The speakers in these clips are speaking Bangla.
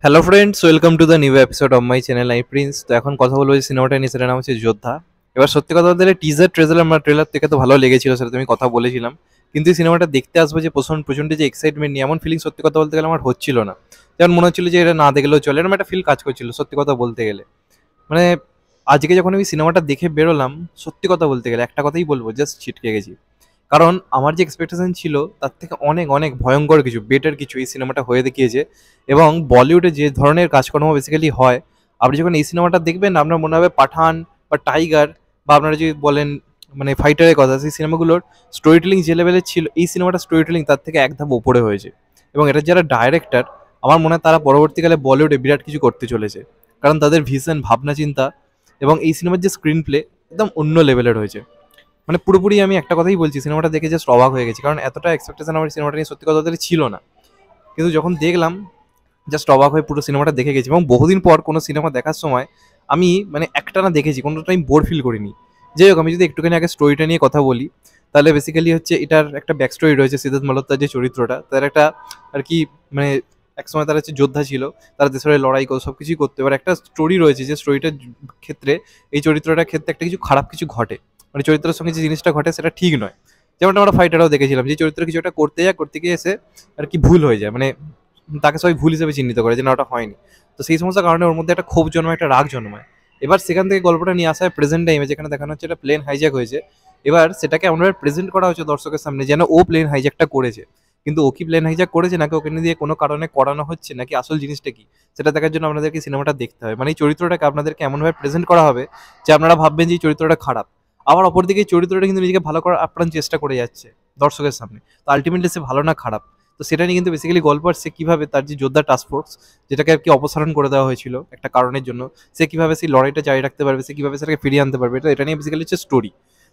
Hello friends, welcome to the new episode of my channel I Prince. তো এখন কথা বলবো যে সিনেমাটা নিয়ে, সেটার নাম হচ্ছে যোদ্ধা। এবার সত্যি কথা বলতে গেলে টিজার ট্রেলার থেকে তো ভালো লেগেছিল, সেটা তুমি কথা বলেছিলাম। কিন্তু এই সিনেমাটা দেখতে আসবো যে প্রচন্ড যে এক্সাইটমেন্ট নিয়ে, এমন ফিলিং সত্যি কথা বলতে গেলে আমার হচ্ছিল না। যেমন মনে হচ্ছিল যে এটা না দেখলেও চলে, এরকম একটা ফিল কাজ করছিল সত্যি কথা বলতে গেলে। মানে আজকে যখন আমি সিনেমাটা দেখে বেরোলাম, সত্যি কথা বলতে গেলে একটা কথাই বলবো, জাস্ট ছিটকে গেছি। কারণ আমার যে এক্সপেকটেশন ছিল তার থেকে অনেক অনেক ভয়ঙ্কর কিছু, বেটার কিছু এই সিনেমাটা হয়ে দেখিয়েছে। এবং বলিউডে যে ধরনের কাজকর্ম বেসিক্যালি হয়, আপনি যখন এই সিনেমাটা দেখবেন আপনার মনে হবে পাঠান বা টাইগার, বা আপনারা যদি বলেন মানে ফাইটারের কথা, সেই সিনেমাগুলোর স্টোরি টেলিং যে লেভেলের ছিল, এই সিনেমাটা স্টোরি টেলিং তার থেকে এক ধাপ ওপরে হয়েছে। এবং এটার যারা ডাইরেক্টর, আমার মনে হয় তারা পরবর্তীকালে বলিউডে বিরাট কিছু করতে চলেছে। কারণ তাদের ভিশন, ভাবনা চিন্তা এবং এই সিনেমার যে স্ক্রিন প্লে একদম অন্য লেভেলের হয়েছে। মানে পুরোপুরি আমি একটা কথাই বলছি, সিনেমাটা দেখে জাস্ট অবাক হয়ে গেছি, কারণ এতটা এক্সপেকটেশন আমার সিনেমাটা নিয়ে সত্যি কথা বলতে ছিল না। কিন্তু যখন দেখলাম, জাস্ট অবাক হয়ে পুরো সিনেমাটা দেখে গেছি। এবং বহুদিন পর কোনো সিনেমা দেখার সময় আমি মানে একটানা দেখেছি, কোনো টাইম বোর ফিল করিনি। যাই হোক, আমি যদি একটুখানি আগে স্টোরিটা নিয়ে কথা বলি, তাহলে বেসিক্যালি হচ্ছে এটার একটা ব্যাক স্টোরি রয়েছে। সিদ্ধার্থ মালহোত্রার যে চরিত্রটা, তার একটা আর কি মানে একসময় তারা হচ্ছে যোদ্ধা ছিল, তারা দেশের হয়ে লড়াই করে সব কিছুই করতে। এবার একটা স্টোরি রয়েছে, যে স্টোরিটার ক্ষেত্রে, এই চরিত্রটার ক্ষেত্রে একটা কিছু খারাপ কিছু ঘটে, মানে চরিত্রের সঙ্গে যে জিনিসটা ঘটে সেটা ঠিক নয়। যেমনটা আমরা ফাইটারও দেখেছিলাম, যে চরিত্র কিছু একটা করতে গিয়ে এসে আর কি ভুল হয়ে যায়, মানে তাকে সবাই ভুল হিসেবে চিহ্নিত করে যে না, ওটা হয়নি। তো সেই সমস্ত কারণে ওর মধ্যে একটা ক্ষোভ জন্মায়, একটা রাগ জন্মায়। এবার সেখান থেকে গল্পটা নিয়ে আসা হয় প্রেজেন্ট টাইমে, যেখানে দেখানো হচ্ছে একটা প্লেন হাইজ্যাক হয়েছে। এবার সেটাকে এমনভাবে প্রেজেন্ট করা হচ্ছে দর্শকের সামনে যেন ও প্লেন হাইজ্যাকটা করেছে। কিন্তু ও কি প্লেন হাইজ্যাক করেছে, নাকি ওকে দিয়ে কোনো কারণে করানো হচ্ছে, নাকি আসল জিনিসটা কি, সেটা দেখার জন্য আপনাদেরকে সিনেমাটা দেখতে হবে। মানে এই চরিত্রটাকে আপনাদেরকে এমনভাবে প্রেজেন্ট করা হবে যে আপনারা ভাববেন যে এই চরিত্রটা খারাপ। আবার অপরদিকে এই চরিত্রটা কিন্তু নিজেকে ভালো করার আপ্রাণ চেষ্টা করে যাচ্ছে দর্শকের সামনে। তো আলটিমেটলি সে ভালো না খারাপ, তো সেটা নিয়ে কিন্তু বেসিক্যালি গল্প। আর সে কিভাবে তার যে যোদ্ধা টাস্ক ফোর্স, যেটাকে আর কি অপসারণ করে দেওয়া হয়েছিল একটা কারণের জন্য, সে কিভাবে সেই লড়াইটা জারি রাখতে পারবে, সে কিভাবে সেটাকে ফিরিয়ে আনতে পারবে, এটা নিয়ে বেসিক্যালি হচ্ছে স্টোরি।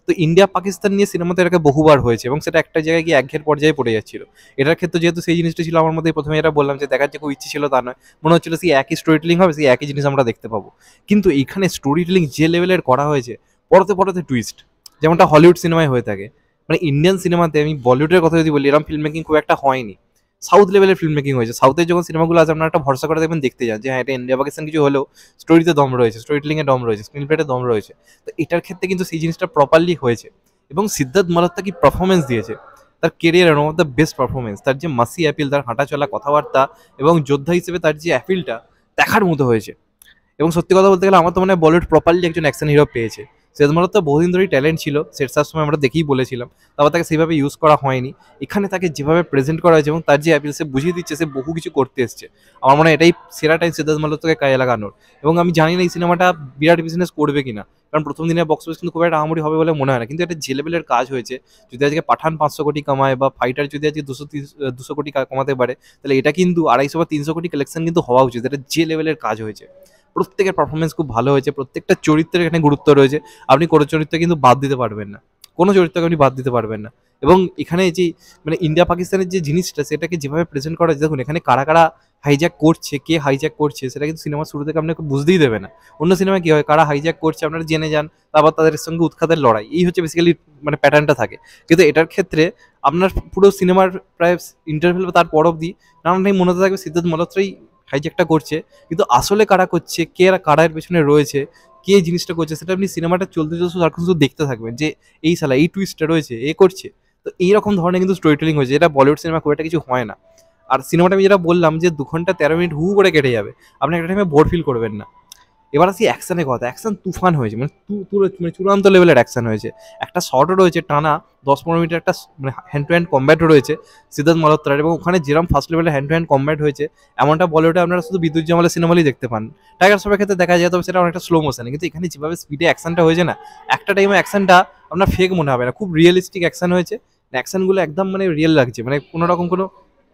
তো ইন্ডিয়া পাকিস্তান নিয়ে সিনেমাতে এটাকে বহুবার হয়েছে, এবং সেটা একটা জায়গায় গিয়ে একঘেয়ের পর্যায়ে পড়ে যাচ্ছিল। এটার ক্ষেত্রে যেহেতু সেই জিনিসটা ছিল আমার মধ্যে, প্রথমে এটা বললাম যে দেখার যে খুব ইচ্ছে ছিল তা নয়, মনে হচ্ছিল সেই একই স্টোরি টেলিং হবে, সেই একই জিনিস আমরা দেখতে পাবো। কিন্তু এইখানে স্টোরি টেলিং যে লেভেলের করা হয়েছে, পরতে পরতে টুইস্ট, যেমনটা হলিউড সিনেমায় হয়ে থাকে। মানে ইন্ডিয়ান সিনেমাতে, আমি বলিউডের কথা যদি বলি, এরকম ফিল্ম মেকিং খুব একটা হয়নি। সাউথ লেভেলের ফিল্ম মেকিং হয়েছে। সাউথের যখন সিনেমাগুলো আছে, আপনারা একটা ভরসা করে দেখবেন, দেখতে যান যে হ্যাঁ, এটা ইন্ডিয়া পাকিস্তান কিছু হলেও স্টোরিতে দম রয়েছে, স্টোরি টেলিং এ দম রয়েছে, স্ক্রিন প্লেতে দম রয়েছে। তো এটার ক্ষেত্রে কিন্তু সেই জিনিসটা প্রপারলি হয়েছে। এবং সিদ্ধার্থ মালহোত্রা কি পারফরমেন্স দিয়েছে, তার কেরিয়ারের one of the best performance. তার যে মাসি অ্যাপিল, তার হাঁটা চলা, কথাবার্তা এবং যোদ্ধা হিসেবে তার যে অ্যাপিলটা দেখার মতো হয়েছে। এবং সত্যি কথা বলতে গেলে আমার তো মনে হয় বলিউড প্রপারলি একজন অ্যাকশন হিরো পেয়েছে। সিদ্ধার্থ মালহোত্রা বহুদিন ধরেই ট্যালেন্ট ছিল, শেরশার সময় আমরা দেখেই বলেছিলাম। তারপর তাকে সেইভাবে ইউজ করা হয়নি। এখানে তাকে যেভাবে প্রেজেন্ট করা হয়েছে এবং তার যে অ্যাপিল, সে বুঝিয়ে দিচ্ছে সে বহু কিছু করতে এসছে। আমার মনে হয় এটাই সেরা টাইম সিদ্ধার্থ মালহোত্রাকে কাজে লাগানোর। এবং আমি জানি না এই সিনেমাটা বিরাট বিজনেস করবে কিনা, কারণ প্রথম দিনের বক্স অফিস কিন্তু খুব একটা আহামরি হবে বলে মনে হয় না। কিন্তু এটা যে লেভেলের কাজ হয়েছে, যদি আজকে পাঠান 500 কোটি কামায়, বা ফাইটার যদি আজকে 200 কোটি কমাতে পারে, তাহলে এটা কিন্তু 250 বা 300 কোটি কালেকশন কিন্তু হওয়া উচিত। এটা যে লেভেলের কাজ হয়েছে, প্রত্যেকের পারফরমেন্স খুব ভালো হয়েছে, প্রত্যেকটা চরিত্রের এখানে গুরুত্ব রয়েছে। আপনি কোনো চরিত্র কিন্তু বাদ দিতে পারবেন না, কোনো চরিত্রকে আপনি বাদ দিতে পারবেন না। এবং এখানে যে মানে ইন্ডিয়া পাকিস্তানের যে জিনিসটা, সেটাকে যেভাবে প্রেজেন্ট করা হয়েছে, দেখুন এখানে কারা কারা হাইজ্যাক করছে, কে হাইজ্যাক করছে, সেটা কিন্তু সিনেমা শুরু থেকে আপনাকে বুঝতেই দেবে না। অন্য সিনেমায় কি হয়, কারা হাইজ্যাক করছে আপনারা জেনে যান, তারপর তাদের সঙ্গে উৎখাতের লড়াই, এই হচ্ছে বেসিক্যালি মানে প্যাটার্নটা থাকে। কিন্তু এটার ক্ষেত্রে আপনার পুরো সিনেমার প্রায় ইন্টারভেল বা তার পর অব্দি নানান টাইম মনে হতে থাকবে সিদ্ধার্থ মালহোত্রাই হাইজ্যাকটা করছে। কিন্তু আসলে কারা করছে, কে কারা এর পেছনে রয়েছে, কে এই জিনিসটা করছে, সেটা আপনি সিনেমাটা চলতে চলতে সারাক্ষণ শুধু দেখতে থাকবেন যে এই শালা এই টুইস্টটা রয়েছে, এ করছে। তো এইরকম ধরনের কিন্তু স্টোরি টেলিং হয়েছে, যেটা বলিউড সিনেমা খুব একটা কিছু হয় না। আর সিনেমাটা আমি যেটা বললাম যে 2 ঘন্টা 13 মিনিট হু করে কেটে যাবে, আপনি একটা টাইমে বোর ফিল করবেন না। এবার আসি অ্যাকশনের কথা। অ্যাকশন তুফান হয়েছে, মানে মানে চূড়ান্ত লেভেলের অ্যাকশন হয়েছে। একটা শর্টও রয়েছে টানা 10-15 মিনিটের, একটা মানে হ্যান্ড টু হ্যান্ড কম্ব্যাটও রয়েছে সিদ্ধার্থ মালহোত্রার। এবং ওখানে যেরকম ফার্স্ট লেভেলের হ্যান্ড টু হ্যান্ড কম্ব্যাট হয়েছে, এমনটা বলিউডে আপনারা শুধু বিদ্যুৎ জামালের সিনেমালেই দেখতে পান। টাইগার শ্রফের ক্ষেত্রে দেখা যায়, তবে সেটা অনেকটা স্লো মোশনে। কিন্তু এখানে যেভাবে স্পিডে অ্যাকশনটা হয়েছে না, একটা টাইমে অ্যাকশনটা আপনার ফেক মনে হবে না, খুব রিয়েলিস্টিক অ্যাকশন হয়েছে। অ্যাকশনগুলো একদম মানে রিয়েল লাগছে, মানে কোনো রকম কোনো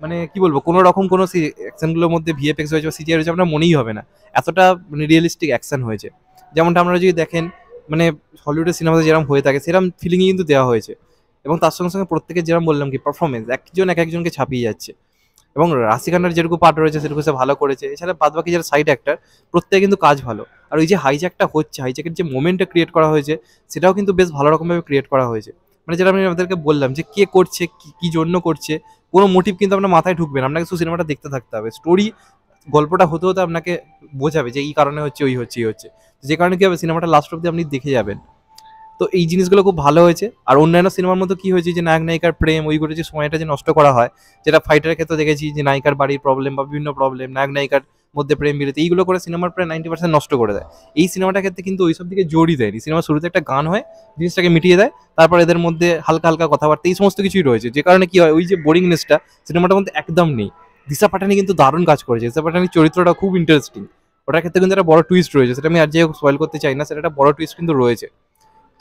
মানে কি বলবো, কোনো রকম কোনো অ্যাকশনগুলোর মধ্যে ভিএফএক্স হয়েছে বা সিজিআই হয়েছে আপনার মনেই হবে না, এতটা মানে রিয়েলিস্টিক অ্যাকশন হয়েছে। যেমনটা আপনারা যদি দেখেন, মানে হলিউডের সিনেমাতে যেরকম হয়ে থাকে সেরকম ফিলিংই কিন্তু দেওয়া হয়েছে। এবং তার সঙ্গে সঙ্গে প্রত্যেকের যেরকম বললাম কি পারফরমেন্স, একজন এক একজনকে ছাপিয়ে যাচ্ছে। এবং রাশি খান্নার যেটুকু পার্ট রয়েছে সেটুকু সে ভালো করেছে, এছাড়া বাদ বাকি যারা সাইড অ্যাক্টার, প্রত্যেকে কিন্তু কাজ ভালো। আর ওই যে হাইজ্যাকটা হচ্ছে, হাইজ্যাকের যে মোমেন্টটা ক্রিয়েট করা হয়েছে, সেটাও কিন্তু বেশ ভালো রকমভাবে ক্রিয়েট করা হয়েছে। মানে যেটা আমি আপনাদেরকে বললাম যে কে করছে, কি কি জন্য করছে, কোনো মোটিভ কিন্তু আপনার মাথায় ঢুকবে না, আপনাকে শুধু সিনেমাটা দেখতে থাকতে হবে। স্টোরি গল্পটা হতে হতে আপনাকে বোঝাবে যে এই কারণে হচ্ছে, ওই হচ্ছে, এই হচ্ছে। যে কারণে কি হবে, সিনেমাটা লাস্ট অব্দি আপনি দেখে যাবেন। তো এই জিনিসগুলো খুব ভালো হয়েছে। আর অন্যান্য সিনেমার মতো কি হয়েছে যে নায়ক নায়িকার প্রেম, ওইগুলো যে সময়টা যে নষ্ট করা হয়, যেটা ফাইটারের ক্ষেত্রে দেখেছি যে নায়িকার বাড়ির প্রবলেম বা বিভিন্ন প্রবলেম, নায়ক নায়িকার মধ্যে প্রেম বিরতি, এইগুলো করে সিনেমার প্রায় 90% নষ্ট করে দেয়। এই সিনেমাটার ক্ষেত্রে কিন্তু ওইসব দিকে জোরই দেয়নি। সিনেমার শুরুতে একটা গান হয়, জিনিসটাকে মিটিয়ে দেয়, তারপর এদের মধ্যে হালকা হালকা কথাবার্তা, এই সমস্ত কিছুই রয়েছে, যে কারণে কি হয়, ওই যে বোরিংনেসটা সিনেমাটার মধ্যে একদম নেই। দিশা পাটানি কিন্তু দারুণ কাজ করেছে, দিশা পাটানির চরিত্রটা খুব ইন্টারেস্টিং। ওটার ক্ষেত্রে কিন্তু একটা বড় টুইস্ট রয়েছে, সেটা আমি আর যে স্পয়েল করতে চাই না, সেটা একটা বড় টুইস্ট কিন্তু রয়েছে।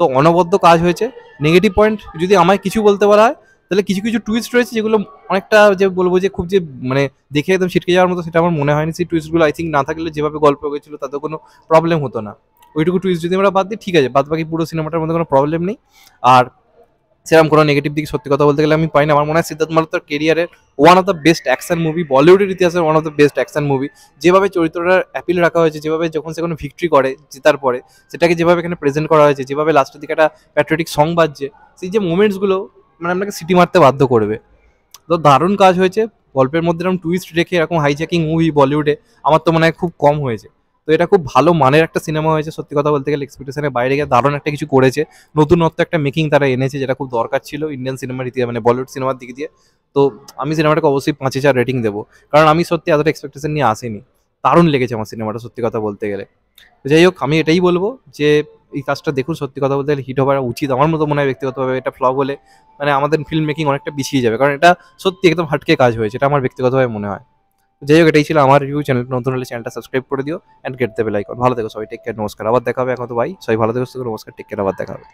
তো অনবদ্য কাজ হয়েছে। নেগেটিভ পয়েন্ট যদি আমায় কিছু বলতে বলা হয়, তাহলে কিছু কিছু টুইস্ট রয়েছে যেগুলো অনেকটা, যে বলবো যে খুব যে মানে দেখে একদম ছিটকে যাওয়ার মতো, সেটা আমার মনে হয়নি। সেই টুইস্টগুলো আই থিঙ্ক না থাকলে যেভাবে গল্প হয়েছিল তাতে কোনো প্রবলেম হতো না। ওইটুকু টুইস্ট যদি আমরা বাদ দিই, ঠিক আছে, বাদ বাকি পুরো সিনেমাটার মধ্যে কোনো প্রবলেম নেই। আর সেরকম কোনো নেগেটিভ দিক সত্যি কথা বলতে গেলে আমি পাই না। আমার মনে হয় সিদ্ধার্থ মালহোত্রার কেরিয়ারের one of the best action movie, বলিউডের ইতিহাসের one of the best action movie. যেভাবে চরিত্রটার অ্যাপিল রাখা হয়েছে, যেভাবে যখন সে কোনো ভিক্টরি করে জেতার পরে, সেটাকে যেভাবে এখানে প্রেজেন্ট করা হয়েছে, যেভাবে লাস্টের দিকে একটা প্যাট্রিয়টিক সং বাজছে, সেই যে মোমেন্টসগুলো মানে আপনাকে সিটি মারতে বাধ্য করবে। তো দারুণ কাজ হয়েছে। গল্পের মধ্যে এরকম টুইস্ট রেখে এরকম হাইজ্যাকিং মুভি বলিউডে আমার তো মনে হয় খুব কম হয়েছে। তো এটা খুব ভালো মানের একটা সিনেমা হয়েছে, সত্যি কথা বলতে গেলে এক্সপেকটেশনের বাইরে গিয়ে দারুণ একটা কিছু করেছে। নতুনত্ব একটা মেকিং তারা এনেছে, যেটা খুব দরকার ছিল ইন্ডিয়ান সিনেমার ইতিহাস, মানে বলিউড সিনেমার দিক দিয়ে। তো আমি সিনেমাটাকে অবশ্যই 5 স্টার রেটিং দেবো, কারণ আমি সত্যি এতটা এক্সপেকটেশন নিয়ে আসিনি। দারুণ লেগেছে আমার সিনেমাটা, সত্যি কথা বলতে গেলে। তো যাই হোক, আমি এটাই বলবো যে এই কাজটা দেখুন, সত্যি কথা বলতে গেলে হিট হওয়া উচিত আমার মতো মনে হয় ব্যক্তিগতভাবে। এটা ফ্লপ হলে মানে আমাদের ফিল্ম মেকিং অনেকটা পিছিয়ে যাবে, কারণ এটা সত্যি একদম হাটকে কাজ হয়েছে, এটা আমার ব্যক্তিগতভাবে মনে হয়। যাই হোক, এটাই ছিল আমার রিভিউ। চ্যানেল নতুন হলে চ্যানেলটা সাবস্ক্রাইব করে দিও and get the bell icon. ভালো থেকো সবাই, টেক কেয়ার, নমস্কার, আবার দেখা হবে। এখন তো ভাই সবাই ভালো থেকো, নমস্কার, টেক কেয়ার, আবার দেখা হবে।